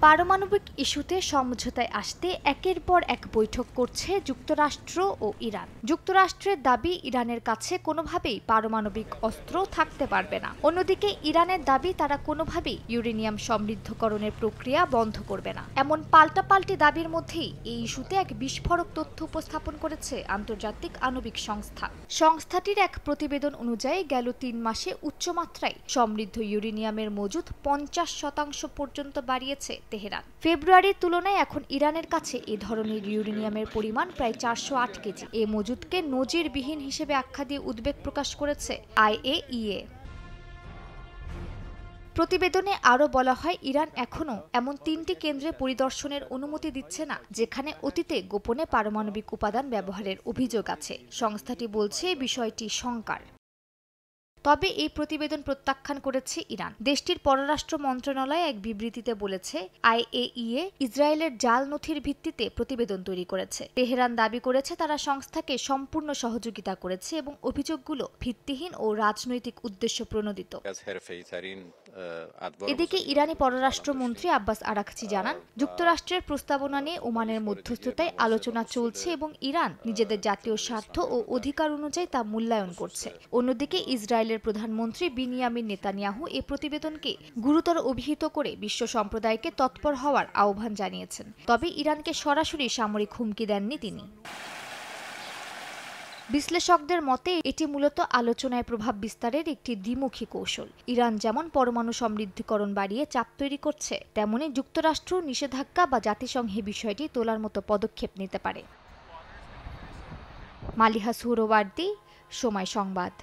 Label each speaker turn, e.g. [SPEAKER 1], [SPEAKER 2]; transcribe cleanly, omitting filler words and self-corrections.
[SPEAKER 1] পারমাণবিক ইস্যুতে সমঝোতায় আসতে একের পর এক বৈঠক করছে যুক্তরাষ্ট্র ও ইরান। যুক্তরাষ্ট্রের দাবি, ইরানের কাছে কোনোভাবেই পারমাণবিক অস্ত্র থাকতে পারবে না। অন্যদিকে ইরানের দাবি, তারা কোনোভাবেই ইউরেনিয়াম সমৃদ্ধকরণের প্রক্রিয়া বন্ধ করবে না। এমন পাল্টাপাল্টি দাবির মধ্যেই এই ইস্যুতে এক বিস্ফোরক তথ্য উপস্থাপন করেছে আন্তর্জাতিক আণবিক সংস্থা। সংস্থাটির এক প্রতিবেদন অনুযায়ী গেল ৩ মাসে উচ্চমাত্রায় সমৃদ্ধ ইউরেনিয়ামের মজুদ ৫০% পর্যন্ত বাড়িয়েছে তেহরান। ফেব্রুয়ারির তুলনায় এখন ইরানের কাছে এ ধরনের ইউরেনিয়ামের পরিমাণ প্রায় ৪০৮ কেজি। এই মজুদকে নজিরবিহীন হিসেবে আখ্যা দিয়ে উদ্বেগ প্রকাশ করেছে IAEA। প্রতিবেদনে আরও বলা হয়, ইরান এখনও এমন ৩টি কেন্দ্রে পরিদর্শনের অনুমতি দিচ্ছে না যেখানে অতীতে গোপনে পারমাণবিক উপাদান ব্যবহারের অভিযোগ আছে। সংস্থাটি বলছে বিষয়টি শঙ্কার। তবে এই প্রতিবেদন প্রত্যাখ্যান করেছে ইরান। দেশটির পররাষ্ট্র মন্ত্রণালয় এক বিবৃতিতে বলেছে, IAEA ইসরায়েলের জাল নথির ভিত্তিতে প্রতিবেদন তৈরি করেছে। তেহরান দাবি করেছে তারা সংস্থাকে সম্পূর্ণ সহযোগিতা করেছে এবং অভিযোগগুলো ভিত্তিহীন ও রাজনৈতিক উদ্দেশ্য প্রণোদিত। এদিকে ইরানি পররাষ্ট্রমন্ত্রী আব্বাস আরাকচি জানান, যুক্তরাষ্ট্রের প্রস্তাবনা নিয়ে ওমানের মধ্যস্থতায় আলোচনা চলছে এবং ইরান নিজেদের জাতীয় স্বার্থ ও অধিকার অনুযায়ী তা মূল্যায়ন করছে। অন্যদিকে ইসরায়েলের প্রধানমন্ত্রী বিনিয়ামিন নেতানিয়াহু এ প্রতিবেদনকে গুরুতর অভিহিত করে বিশ্ব সম্প্রদায়কে তৎপর হওয়ার আহ্বান জানিয়েছেন। তবে ইরানকে সরাসরি সামরিক হুমকি দেননি তিনি। বিশ্লেষকদের মতে এটি মূলত আলোচনায় প্রভাব বিস্তারের একটি দ্বিমুখী কৌশল। ইরান যেমন পরমাণু সমৃদ্ধকরণ বাড়িয়ে চাপ তৈরি করছে, তেমনি যুক্তরাষ্ট্র নিষেধাজ্ঞা বা জাতিসংঘে বিষয়টি তোলার মতো পদক্ষেপ নিতে পারে। মালিহা সুহরাওয়ার্দী, সময় সংবাদ।